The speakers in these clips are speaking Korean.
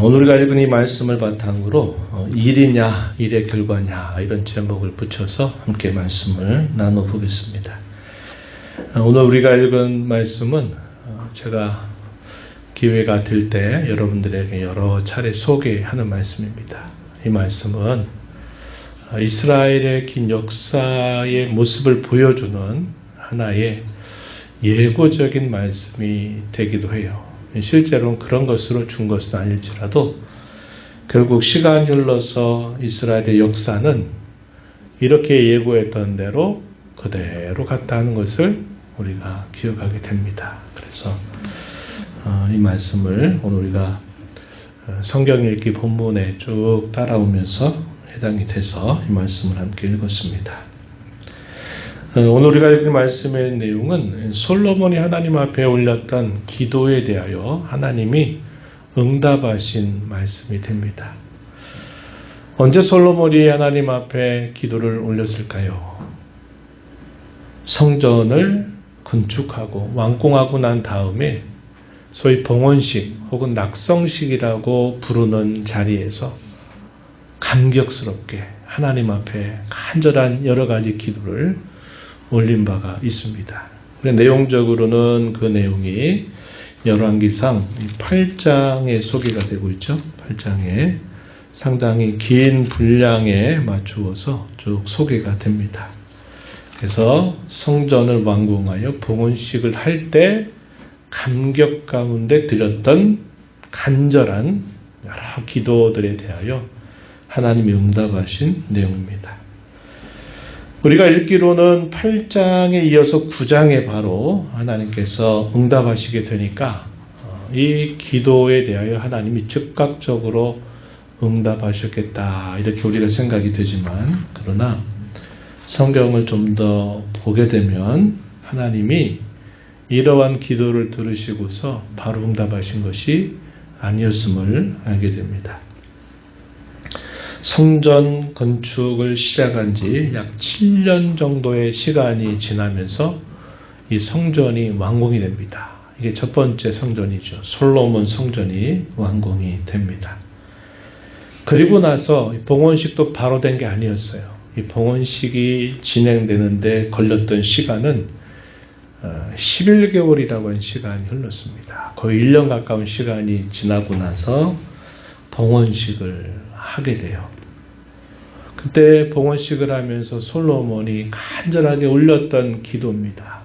오늘 우리가 읽은 이 말씀을 바탕으로 일이냐 일의 결과냐 이런 제목을 붙여서 함께 말씀을 나눠보겠습니다. 오늘 우리가 읽은 말씀은 제가 기회가 될 때 여러분들에게 여러 차례 소개하는 말씀입니다. 이 말씀은 이스라엘의 긴 역사의 모습을 보여주는 하나의 예고적인 말씀이 되기도 해요. 실제로는 그런 것으로 준 것은 아닐지라도 결국 시간이 흘러서 이스라엘의 역사는 이렇게 예고했던 대로 그대로 갔다는 것을 우리가 기억하게 됩니다. 그래서 이 말씀을 오늘 우리가 성경 읽기 본문에 쭉 따라오면서 해당이 돼서 이 말씀을 함께 읽었습니다. 오늘 우리가 읽은 말씀의 내용은 솔로몬이 하나님 앞에 올렸던 기도에 대하여 하나님이 응답하신 말씀이 됩니다. 언제 솔로몬이 하나님 앞에 기도를 올렸을까요? 성전을 건축하고 완공하고 난 다음에 소위 봉헌식 혹은 낙성식이라고 부르는 자리에서 감격스럽게 하나님 앞에 간절한 여러 가지 기도를 올린 바가 있습니다. 내용적으로는 그 내용이 열왕기상 8장에 소개가 되고 있죠. 8장에 상당히 긴 분량에 맞추어서 쭉 소개가 됩니다. 그래서 성전을 완공하여 봉헌식을 할 때 감격 가운데 드렸던 간절한 여러 기도들에 대하여 하나님이 응답하신 내용입니다. 우리가 읽기로는 8장에 이어서 9장에 바로 하나님께서 응답하시게 되니까 이 기도에 대하여 하나님이 즉각적으로 응답하셨겠다 이렇게 우리가 생각이 되지만, 그러나 성경을 좀 더 보게 되면 하나님이 이러한 기도를 들으시고서 바로 응답하신 것이 아니었음을 알게 됩니다. 성전 건축을 시작한 지 약 7년 정도의 시간이 지나면서 이 성전이 완공이 됩니다. 이게 첫 번째 성전이죠. 솔로몬 성전이 완공이 됩니다. 그리고 나서 봉헌식도 바로 된 게 아니었어요. 이 봉헌식이 진행되는데 걸렸던 시간은 11개월이라고 하는 시간이 흘렀습니다. 거의 1년 가까운 시간이 지나고 나서 봉헌식을 하게 돼요. 그때 봉헌식을 하면서 솔로몬이 간절하게 올렸던 기도입니다.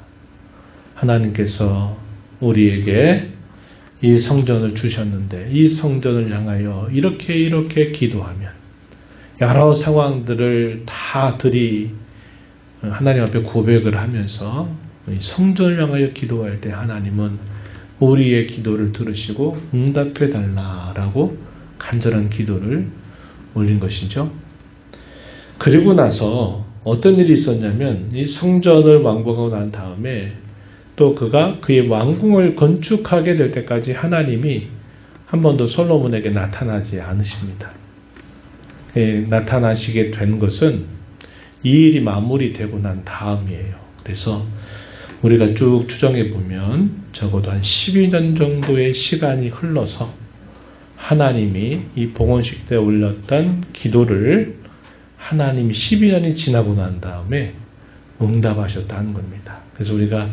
하나님께서 우리에게 이 성전을 주셨는데 이 성전을 향하여 이렇게 기도하면 여러 상황들을 다 하나님 앞에 고백을 하면서 이 성전을 향하여 기도할 때 하나님은 우리의 기도를 들으시고 응답해 달라라고 간절한 기도를 올린 것이죠. 그리고 나서 어떤 일이 있었냐면 이 성전을 완공하고 난 다음에 또 그가 그의 왕궁을 건축하게 될 때까지 하나님이 한 번도 솔로몬에게 나타나지 않으십니다. 나타나시게 된 것은 이 일이 마무리되고 난 다음이에요. 그래서 우리가 쭉 추정해 보면 적어도 한 12년 정도의 시간이 흘러서 하나님이 이 봉헌식 때 올렸던 기도를 하나님이 12년이 지나고 난 다음에 응답하셨다는 겁니다. 그래서 우리가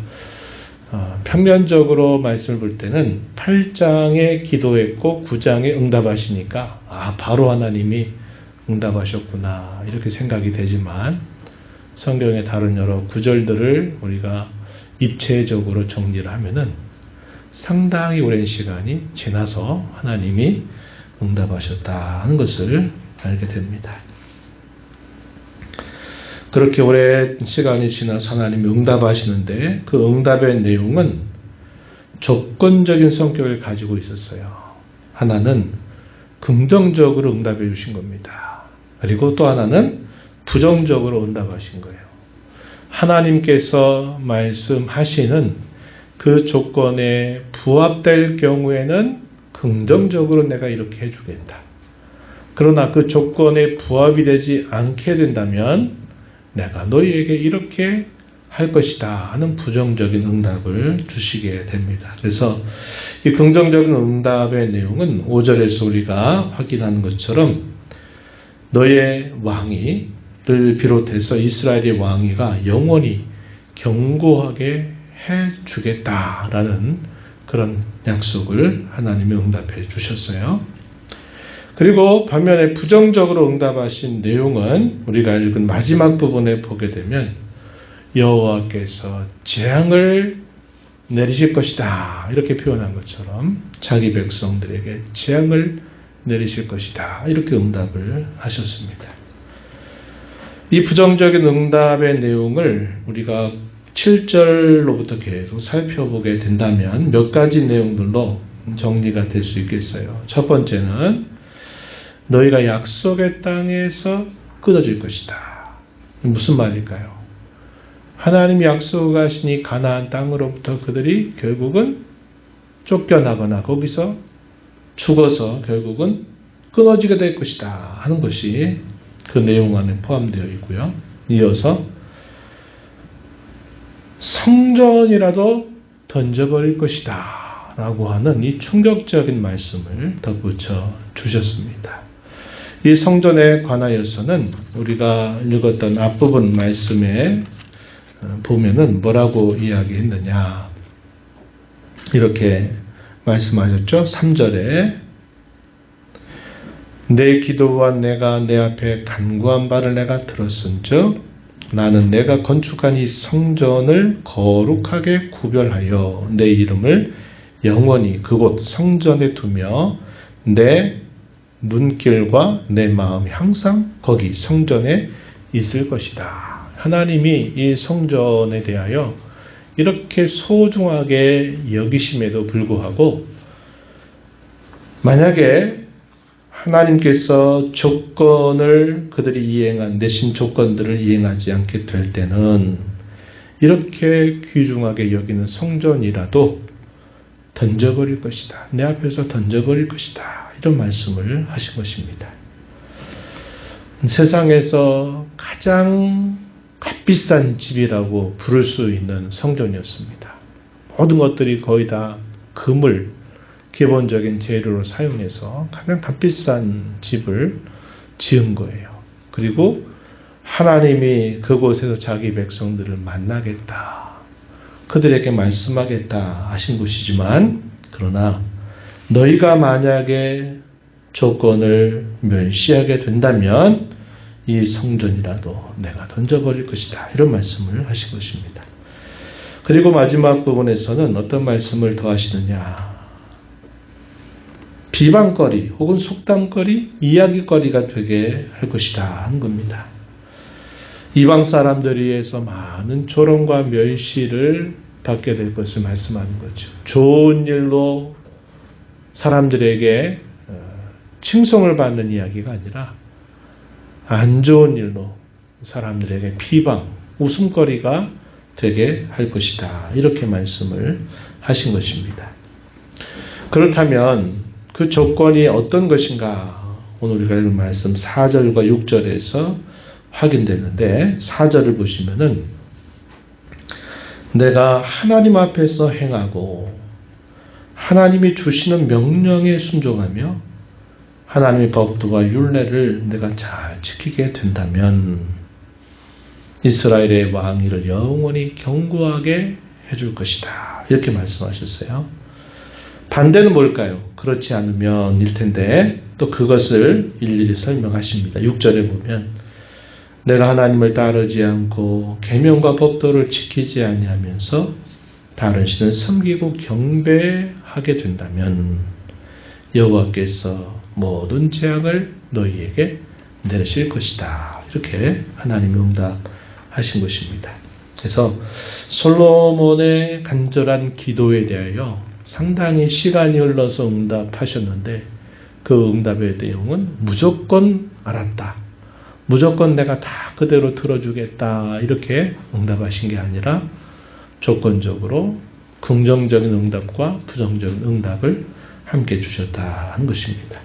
평면적으로 말씀을 볼 때는 8장에 기도했고 9장에 응답하시니까 바로 하나님이 응답하셨구나 이렇게 생각이 되지만, 성경의 다른 여러 구절들을 우리가 입체적으로 정리를 하면은 상당히 오랜 시간이 지나서 하나님이 응답하셨다는 것을 알게 됩니다. 그렇게 오랜 시간이 지나서 하나님이 응답하시는데 그 응답의 내용은 조건적인 성격을 가지고 있었어요. 하나는 긍정적으로 응답해 주신 겁니다. 그리고 또 하나는 부정적으로 응답하신 거예요. 하나님께서 말씀하시는 그 조건에 부합될 경우에는 긍정적으로 내가 이렇게 해주겠다. 그러나 그 조건에 부합이 되지 않게 된다면 내가 너희에게 이렇게 할 것이다 하는 부정적인 응답을 주시게 됩니다. 그래서 이 긍정적인 응답의 내용은 5절에서 우리가 확인하는 것처럼 너의 왕위를 비롯해서 이스라엘의 왕위가 영원히 견고하게 해주겠다라는 그런 약속을 하나님이 응답해 주셨어요. 그리고 반면에 부정적으로 응답하신 내용은 우리가 읽은 마지막 부분에 보게 되면 여호와께서 재앙을 내리실 것이다 이렇게 표현한 것처럼 자기 백성들에게 재앙을 내리실 것이다 이렇게 응답을 하셨습니다. 이 부정적인 응답의 내용을 우리가 7절로부터 계속 살펴보게 된다면 몇 가지 내용들로 정리가 될 수 있겠어요. 첫 번째는 너희가 약속의 땅에서 끊어질 것이다. 무슨 말일까요? 하나님이 약속하시니 가나안 땅으로부터 그들이 결국은 쫓겨나거나 거기서 죽어서 결국은 끊어지게 될 것이다 하는 것이 그 내용 안에 포함되어 있고요. 이어서 성전이라도 던져버릴 것이다 라고 하는 이 충격적인 말씀을 덧붙여 주셨습니다. 이 성전에 관하여서는 우리가 읽었던 앞부분 말씀에 보면은 뭐라고 이야기했느냐 이렇게 말씀하셨죠. 3절에 내 기도와 내가 내 앞에 간구한 바를 내가 들었은즉 나는 내가 건축한 이 성전을 거룩하게 구별하여 내 이름을 영원히 그곳 성전에 두며 내 눈길과 내 마음이 항상 거기 성전에 있을 것이다. 하나님이 이 성전에 대하여 이렇게 소중하게 여기심에도 불구하고 만약에 하나님께서 조건을 그들이 내신 조건들을 이행하지 않게 될 때는 이렇게 귀중하게 여기는 성전이라도 던져버릴 것이다. 내 앞에서 던져버릴 것이다. 이런 말씀을 하신 것입니다. 세상에서 가장 값비싼 집이라고 부를 수 있는 성전이었습니다. 모든 것들이 거의 다 금을 기본적인 재료로 사용해서 가장 값비싼 집을 지은 거예요. 그리고 하나님이 그곳에서 자기 백성들을 만나겠다. 그들에게 말씀하겠다 하신 것이지만 그러나 너희가 만약에 조건을 멸시하게 된다면 이 성전이라도 내가 던져버릴 것이다. 이런 말씀을 하신 것입니다. 그리고 마지막 부분에서는 어떤 말씀을 더 하시느냐. 비방거리 혹은 속담거리, 이야기거리가 되게 할 것이다 하는 겁니다. 이방 사람들에 의해서 많은 조롱과 멸시를 받게 될 것을 말씀하는 거죠. 좋은 일로 사람들에게 칭송을 받는 이야기가 아니라 안 좋은 일로 사람들에게 비방, 웃음거리가 되게 할 것이다. 이렇게 말씀을 하신 것입니다. 그렇다면 그 조건이 어떤 것인가? 오늘 우리가 읽은 말씀 4절과 6절에서 확인되는데 4절을 보시면은 내가 하나님 앞에서 행하고 하나님이 주시는 명령에 순종하며 하나님의 법도와 율례를 내가 잘 지키게 된다면 이스라엘의 왕위를 영원히 견고하게 해줄 것이다. 이렇게 말씀하셨어요. 반대는 뭘까요? 그렇지 않으면 일 텐데 또 그것을 일일이 설명하십니다. 6절에 보면 내가 하나님을 따르지 않고 계명과 법도를 지키지 아니하면서 다른 신을 섬기고 경배하게 된다면 여호와께서 모든 재앙을 너희에게 내리실 것이다. 이렇게 하나님이 응답하신 것입니다. 그래서 솔로몬의 간절한 기도에 대하여 상당히 시간이 흘러서 응답하셨는데 그 응답의 내용은 무조건 알았다. 무조건 내가 다 그대로 들어주겠다. 이렇게 응답하신 게 아니라 조건적으로 긍정적인 응답과 부정적인 응답을 함께 주셨다 하는 것입니다.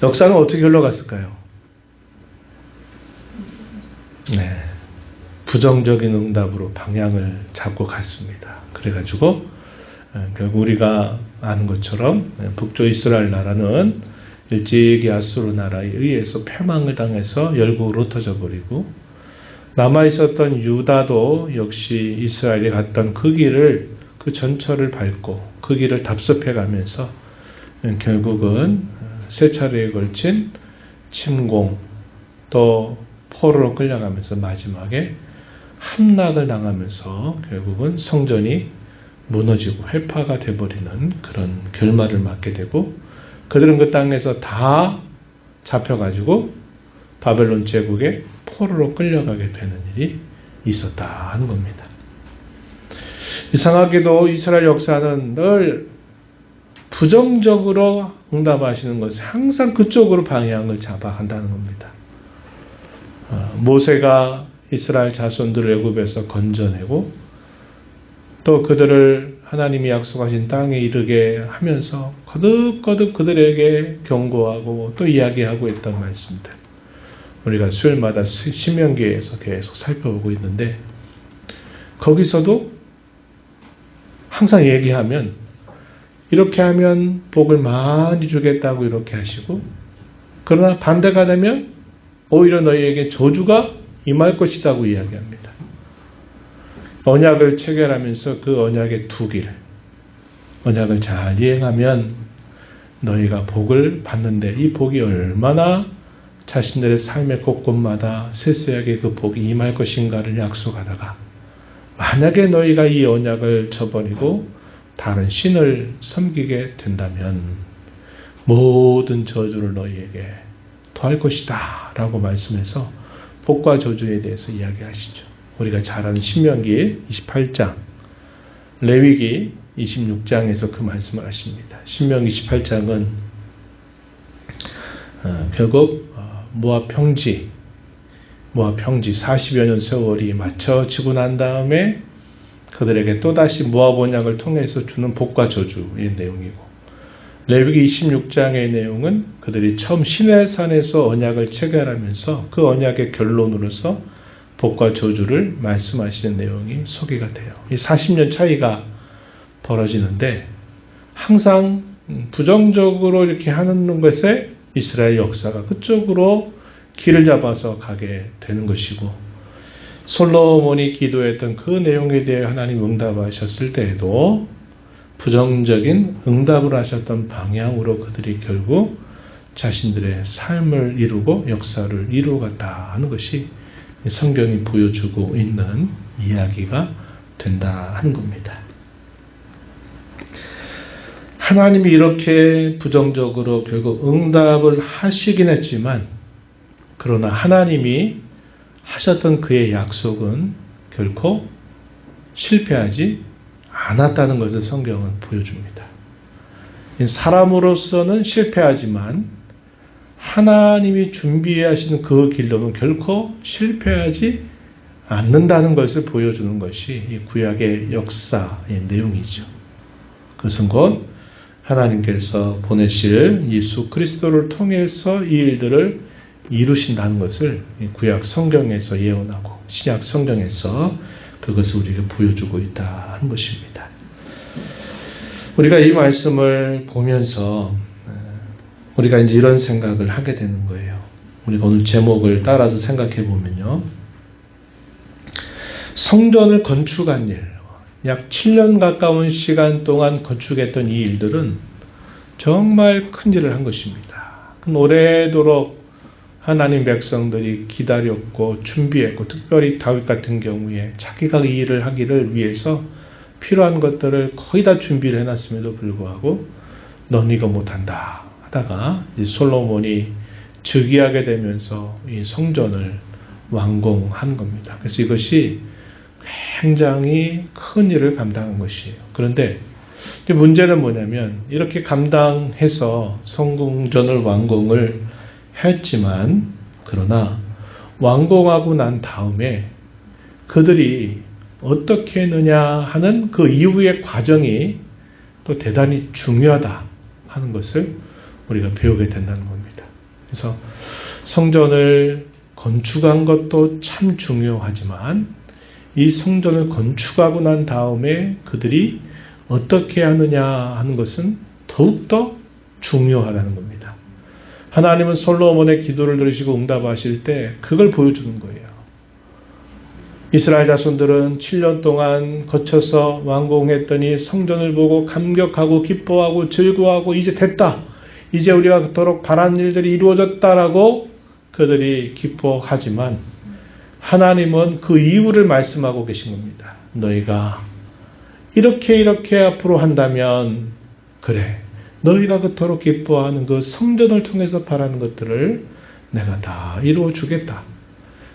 역사는 어떻게 흘러갔을까요? 네. 부정적인 응답으로 방향을 잡고 갔습니다. 그래가지고 결국 우리가 아는 것처럼 북쪽 이스라엘 나라는 일찍이 아수르 나라에 의해서 패망을 당해서 열국으로 흩어져 버리고, 남아있었던 유다도 역시 이스라엘이 갔던 그 길을, 그 전철을 밟고 그 길을 답습해 가면서 결국은 세 차례에 걸친 침공 또 포로로 끌려가면서 마지막에 함락을 당하면서 결국은 성전이 무너지고 회파가 되어버리는 그런 결말을 맞게 되고, 그들은 그 땅에서 다 잡혀가지고 바벨론 제국의 포로로 끌려가게 되는 일이 있었다 하는 겁니다. 이상하게도 이스라엘 역사는 늘 부정적으로 응답하시는 것을 항상 그쪽으로 방향을 잡아 간다는 겁니다. 모세가 이스라엘 자손들을 애굽에서 건져내고 또 그들을 하나님이 약속하신 땅에 이르게 하면서 거듭거듭 그들에게 경고하고 또 이야기하고 있던 말씀들, 우리가 수요일마다 신명기에서 계속 살펴보고 있는데, 거기서도 항상 얘기하면 이렇게 하면 복을 많이 주겠다고 이렇게 하시고, 그러나 반대가 되면 오히려 너희에게 저주가 임할 것이라고 이야기합니다. 언약을 체결하면서 그 언약의 두 길, 언약을 잘 이행하면 너희가 복을 받는데, 이 복이 얼마나 자신들의 삶의 곳곳마다 세세하게 그 복이 임할 것인가를 약속하다가, 만약에 너희가 이 언약을 저버리고 다른 신을 섬기게 된다면 모든 저주를 너희에게 더할 것이다 라고 말씀해서 복과 저주에 대해서 이야기하시죠. 우리가 잘 아는 신명기 28장, 레위기 26장에서 그 말씀을 하십니다. 신명기 28장은 결국 모압 평지 40여 년 세월이 맞춰지고 난 다음에 그들에게 또다시 모압 언약을 통해서 주는 복과 저주의 내용이고, 레위기 26장의 내용은 그들이 처음 시내산에서 언약을 체결하면서 그 언약의 결론으로서 복과 저주를 말씀하시는 내용이 소개가 돼요. 이 40년 차이가 벌어지는데 항상 부정적으로 이렇게 하는 것에 이스라엘 역사가 그쪽으로 길을 잡아서 가게 되는 것이고, 솔로몬이 기도했던 그 내용에 대해 하나님 응답하셨을 때에도 부정적인 응답을 하셨던 방향으로 그들이 결국 자신들의 삶을 이루고 역사를 이루어갔다 하는 것이 성경이 보여주고 있는 이야기가 된다 하는 겁니다. 하나님이 이렇게 부정적으로 결국 응답을 하시긴 했지만, 그러나 하나님이 하셨던 그의 약속은 결코 실패하지 않았다는 것을 성경은 보여줍니다. 사람으로서는 실패하지만 하나님이 준비하신 그 길로는 결코 실패하지 않는다는 것을 보여주는 것이 이 구약의 역사의 내용이죠. 그것은 곧 하나님께서 보내실 예수 그리스도를 통해서 이 일들을 이루신다는 것을 구약 성경에서 예언하고 신약 성경에서 그것을 우리에게 보여주고 있다 하는 것입니다. 우리가 이 말씀을 보면서 우리가 이제 이런 생각을 하게 되는 거예요. 우리가 오늘 제목을 따라서 생각해 보면요, 성전을 건축한 일, 약 7년 가까운 시간 동안 건축했던 이 일들은 정말 큰 일을 한 것입니다. 오래도록 하나님 백성들이 기다렸고 준비했고, 특별히 다윗 같은 경우에 자기가 이 일을 하기를 위해서 필요한 것들을 거의 다 준비를 해놨음에도 불구하고 넌 이거 못한다 하다가 솔로몬이 즉위하게 되면서 이 성전을 완공한 겁니다. 그래서 이것이 굉장히 큰 일을 감당한 것이에요. 그런데 문제는 뭐냐면, 이렇게 감당해서 성전을 완공을 했지만, 그러나 완공하고 난 다음에 그들이 어떻게 했느냐 하는 그 이후의 과정이 또 대단히 중요하다 하는 것을 우리가 배우게 된다는 겁니다. 그래서 성전을 건축한 것도 참 중요하지만 이 성전을 건축하고 난 다음에 그들이 어떻게 하느냐 하는 것은 더욱더 중요하다는 겁니다. 하나님은 솔로몬의 기도를 들으시고 응답하실 때 그걸 보여주는 거예요. 이스라엘 자손들은 7년 동안 거쳐서 완공했더니 성전을 보고 감격하고 기뻐하고 즐거워하고 이제 됐다. 이제 우리가 그토록 바란 일들이 이루어졌다라고 그들이 기뻐하지만 하나님은 그 이유를 말씀하고 계신 겁니다. 너희가 이렇게 앞으로 한다면 그래. 너희가 그토록 기뻐하는 그 성전을 통해서 바라는 것들을 내가 다 이루어 주겠다.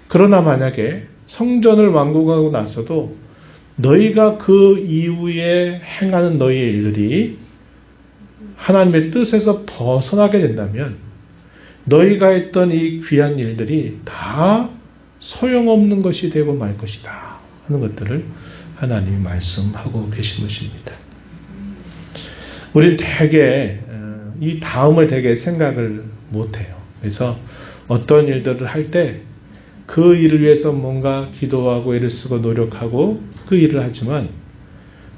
그러나 만약에 성전을 완공하고 나서도 너희가 그 이후에 행하는 너희의 일들이 하나님의 뜻에서 벗어나게 된다면 너희가 했던 이 귀한 일들이 다 소용없는 것이 되고 말 것이다 하는 것들을 하나님이 말씀하고 계신 것입니다. 우리는 대개 이 다음을 되게 생각을 못해요. 그래서 어떤 일들을 할 때 그 일을 위해서 뭔가 기도하고 애를 쓰고 노력하고 그 일을 하지만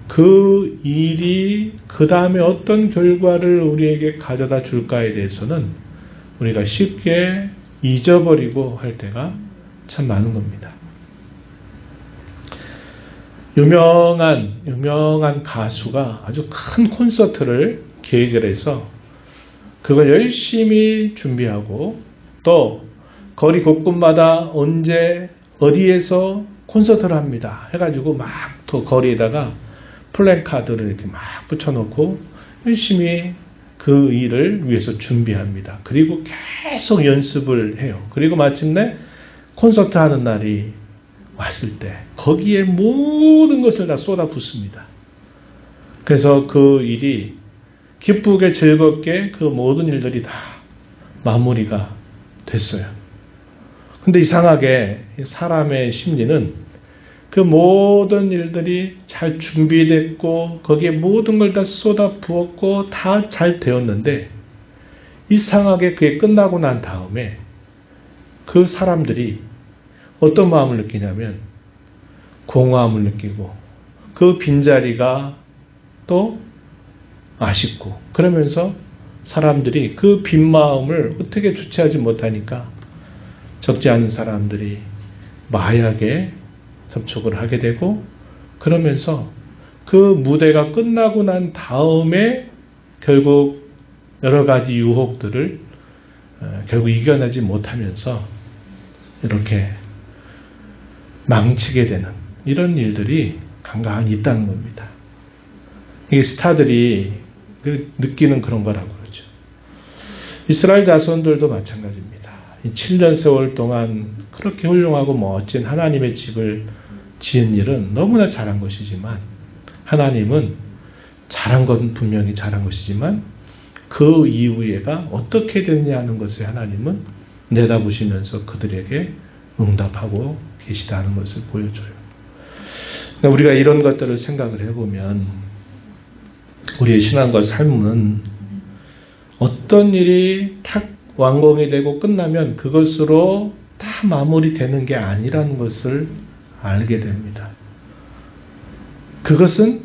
그 일이 그 다음에 어떤 결과를 우리에게 가져다 줄까에 대해서는 우리가 쉽게 잊어버리고 할 때가 참 많은 겁니다. 유명한 가수가 아주 큰 콘서트를 계획을 해서 그걸 열심히 준비하고 또 거리 곳곳마다 언제 어디에서 콘서트를 합니다 해가지고 막 또 거리에다가 플랜카드를 이렇게 막 붙여놓고 열심히 그 일을 위해서 준비합니다. 그리고 계속 연습을 해요. 그리고 마침내 콘서트 하는 날이 왔을 때 거기에 모든 것을 다 쏟아붓습니다. 그래서 그 일이 기쁘게 즐겁게 그 모든 일들이 다 마무리가 됐어요. 근데 이상하게 사람의 심리는 그 모든 일들이 잘 준비됐고 거기에 모든 걸 다 쏟아부었고 다 잘 되었는데 이상하게 그게 끝나고 난 다음에 그 사람들이 어떤 마음을 느끼냐면 공허함을 느끼고 그 빈자리가 또 아쉽고 그러면서 사람들이 그 빈 마음을 어떻게 주체하지 못하니까 적지 않은 사람들이 마약에 접촉을 하게 되고 그러면서 그 무대가 끝나고 난 다음에 결국 여러 가지 유혹들을 결국 이겨내지 못하면서 이렇게 망치게 되는 이런 일들이 간간히 있다는 겁니다. 이게 스타들이 느끼는 그런 거라고 그러죠. 이스라엘 자손들도 마찬가지입니다. 이 7년 세월 동안 그렇게 훌륭하고 멋진 하나님의 집을 지은 일은 너무나 잘한 것이지만 하나님은 잘한 건 분명히 잘한 것이지만 그 이후에가 어떻게 됐냐는 것을 하나님은 내다보시면서 그들에게 응답하고 계시다는 것을 보여줘요. 그러니까 우리가 이런 것들을 생각을 해보면 우리의 신앙과 삶은 어떤 일이 탁 완공이 되고 끝나면 그것으로 다 마무리되는 게 아니라는 것을 알게 됩니다. 그것은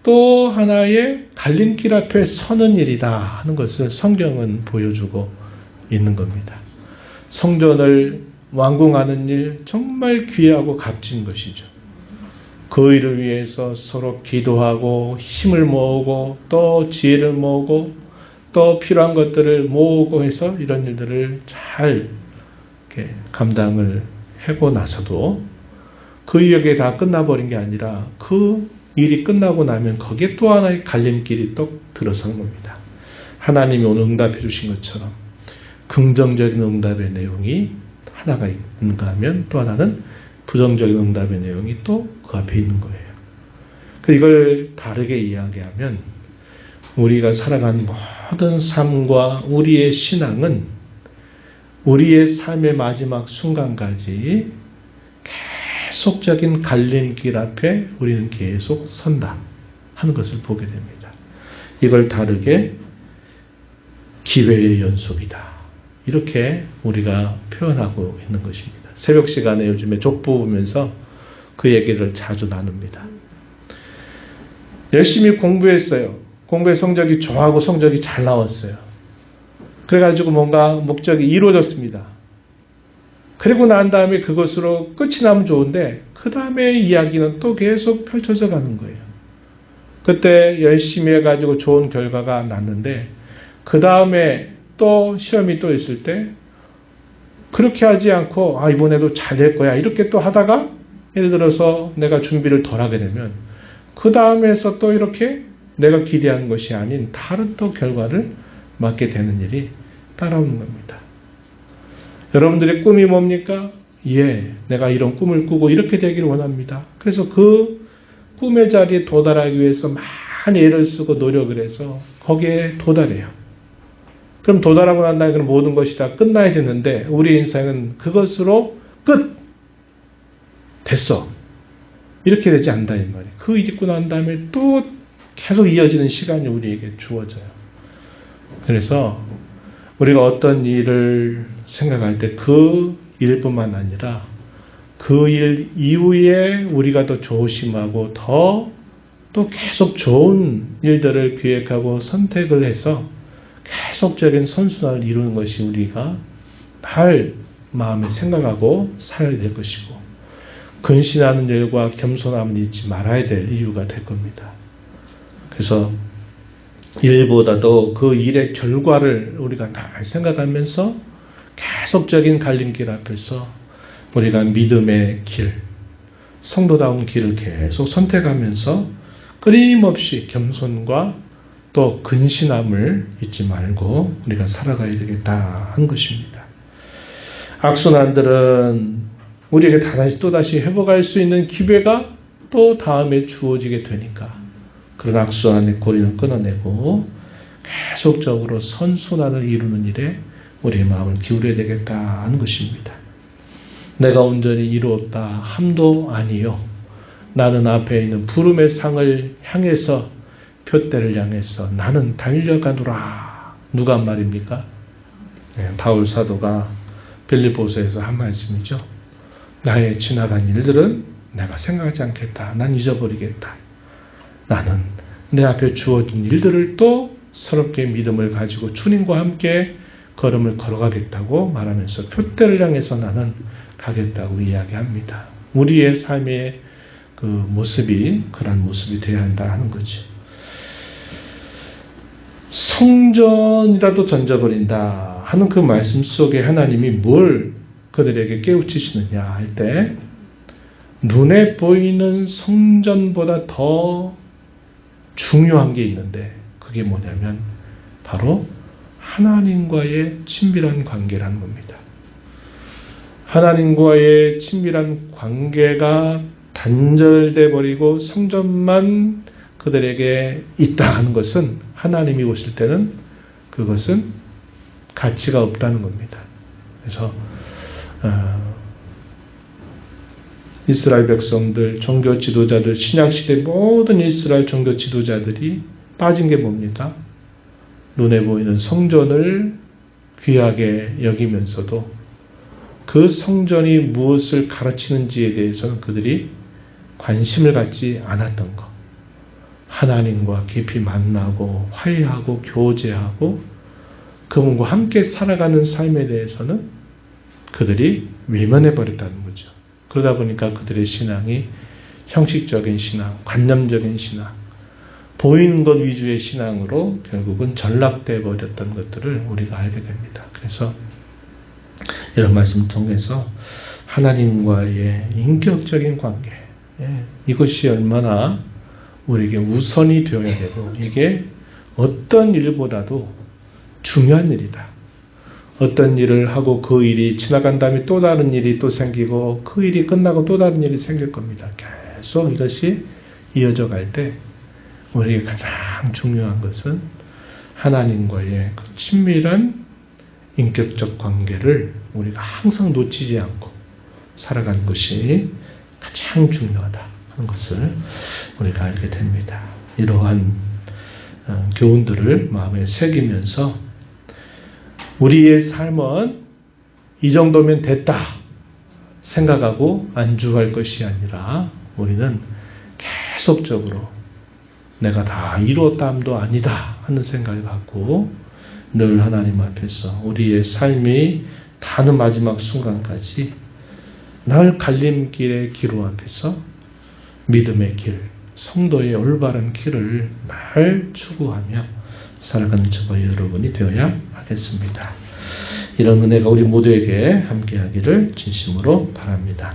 또 하나의 갈림길 앞에 서는 일이다 하는 것을 성경은 보여주고 있는 겁니다. 성전을 완공하는 일 정말 귀하고 값진 것이죠. 그 일을 위해서 서로 기도하고 힘을 모으고 또 지혜를 모으고 또 필요한 것들을 모으고 해서 이런 일들을 잘 이렇게 감당을 하고 나서도 그 일이 다 끝나버린 게 아니라 그 일이 끝나고 나면 거기에 또 하나의 갈림길이 또 들어서는 겁니다. 하나님이 오늘 응답해 주신 것처럼 긍정적인 응답의 내용이 하나가 있는가 하면 또 하나는 부정적인 응답의 내용이 또 그 앞에 있는 거예요. 이걸 다르게 이야기하면 우리가 살아가는 모든 삶과 우리의 신앙은 우리의 삶의 마지막 순간까지 계속적인 갈림길 앞에 우리는 계속 선다 하는 것을 보게 됩니다. 이걸 다르게 기회의 연속이다 이렇게 우리가 표현하고 있는 것입니다. 새벽 시간에 요즘에 족보 보면서 그 얘기를 자주 나눕니다. 열심히 공부했어요. 공부의 성적이 좋아하고 성적이 잘 나왔어요. 그래가지고 뭔가 목적이 이루어졌습니다. 그리고 난 다음에 그것으로 끝이 나면 좋은데 그 다음에 이야기는 또 계속 펼쳐져 가는 거예요. 그때 열심히 해가지고 좋은 결과가 났는데 그 다음에 또 시험이 또 있을 때 그렇게 하지 않고 이번에도 잘 될 거야 이렇게 또 하다가 예를 들어서 내가 준비를 덜 하게 되면 그 다음에서 또 이렇게 내가 기대한 것이 아닌 다른 또 결과를 맞게 되는 일이 따라오는 겁니다. 여러분들의 꿈이 뭡니까? 내가 이런 꿈을 꾸고 이렇게 되기를 원합니다. 그래서 그 꿈의 자리에 도달하기 위해서 많이 애를 쓰고 노력을 해서 거기에 도달해요. 그럼 도달하고 난 다음에 그럼 모든 것이 다 끝나야 되는데 우리 인생은 그것으로 끝! 됐어. 이렇게 되지 않는다 이 말이에요. 그 일이 있고 난 다음에 또 계속 이어지는 시간이 우리에게 주어져요. 그래서 우리가 어떤 일을 생각할 때 그 일뿐만 아니라 그 일 이후에 우리가 더 조심하고 또 계속 좋은 일들을 기획하고 선택을 해서 계속적인 선순환을 이루는 것이 우리가 늘 마음에 생각하고 살아야 될 것이고 근신하는 일과 겸손함을 잊지 말아야 될 이유가 될 겁니다. 그래서 일보다도 그 일의 결과를 우리가 늘 생각하면서 계속적인 갈림길 앞에서 우리가 믿음의 길, 성도다운 길을 계속 선택하면서 끊임없이 겸손과 또 근신함을 잊지 말고 우리가 살아가야 되겠다 하는 것입니다. 악순환들은 우리에게 또다시 회복할 수 있는 기회가 또 다음에 주어지게 되니까 그런 악순환의 고리를 끊어내고 계속적으로 선순환을 이루는 일에 우리의 마음을 기울여야 되겠다 하는 것입니다. 내가 온전히 이루었다 함도 아니요. 나는 앞에 있는 부름의 상을 향해서 표대를 향해서 나는 달려가노라. 누가 한 말입니까? 바울 사도가 빌립보서에서 한 말씀이죠. 나의 지나간 일들은 내가 생각하지 않겠다. 난 잊어버리겠다. 나는 내 앞에 주어진 일들을 또 새롭게 믿음을 가지고 주님과 함께 걸음을 걸어가겠다고 말하면서 표대를 향해서 나는 가겠다고 이야기합니다. 우리의 삶의 그 모습이 그런 모습이 되어야 한다 하는 거죠. 성전이라도 던져버린다 하는 그 말씀 속에 하나님이 뭘 그들에게 깨우치시느냐 할 때 눈에 보이는 성전보다 더 중요한 게 있는데 그게 뭐냐면 바로 하나님과의 친밀한 관계라는 겁니다. 하나님과의 친밀한 관계가 단절돼 버리고 성전만 그들에게 있다 하는 것은 하나님이 오실 때는 그것은 가치가 없다는 겁니다. 그래서 이스라엘 백성들, 종교 지도자들, 신약시대 모든 이스라엘 종교 지도자들이 빠진 게 뭡니까? 눈에 보이는 성전을 귀하게 여기면서도 그 성전이 무엇을 가르치는지에 대해서는 그들이 관심을 갖지 않았던 것. 하나님과 깊이 만나고 화해하고 교제하고 그분과 함께 살아가는 삶에 대해서는 그들이 외면해버렸다는 거죠. 그러다 보니까 그들의 신앙이 형식적인 신앙, 관념적인 신앙, 보이는 것 위주의 신앙으로 결국은 전락돼 버렸던 것들을 우리가 알게 됩니다. 그래서 이런 말씀을 통해서 하나님과의 인격적인 관계, 이것이 얼마나 우리에게 우선이 되어야 되고 이게 어떤 일보다도 중요한 일이다. 어떤 일을 하고 그 일이 지나간 다음에 또 다른 일이 또 생기고 그 일이 끝나고 또 다른 일이 생길 겁니다. 계속 이것이 이어져 갈 때 우리에게 가장 중요한 것은 하나님과의 그 친밀한 인격적 관계를 우리가 항상 놓치지 않고 살아가는 것이 가장 중요하다 하는 것을 우리가 알게 됩니다. 이러한 교훈들을 마음에 새기면서 우리의 삶은 이 정도면 됐다 생각하고 안주할 것이 아니라 우리는 계속적으로 내가 다 이루었다함도 아니다 하는 생각을 갖고 늘 하나님 앞에서 우리의 삶이 다는 마지막 순간까지 늘 갈림길의 기로 앞에서 믿음의 길, 성도의 올바른 길을 늘 추구하며 살아가는 저와 여러분이 되어야 하겠습니다. 이런 은혜가 우리 모두에게 함께하기를 진심으로 바랍니다.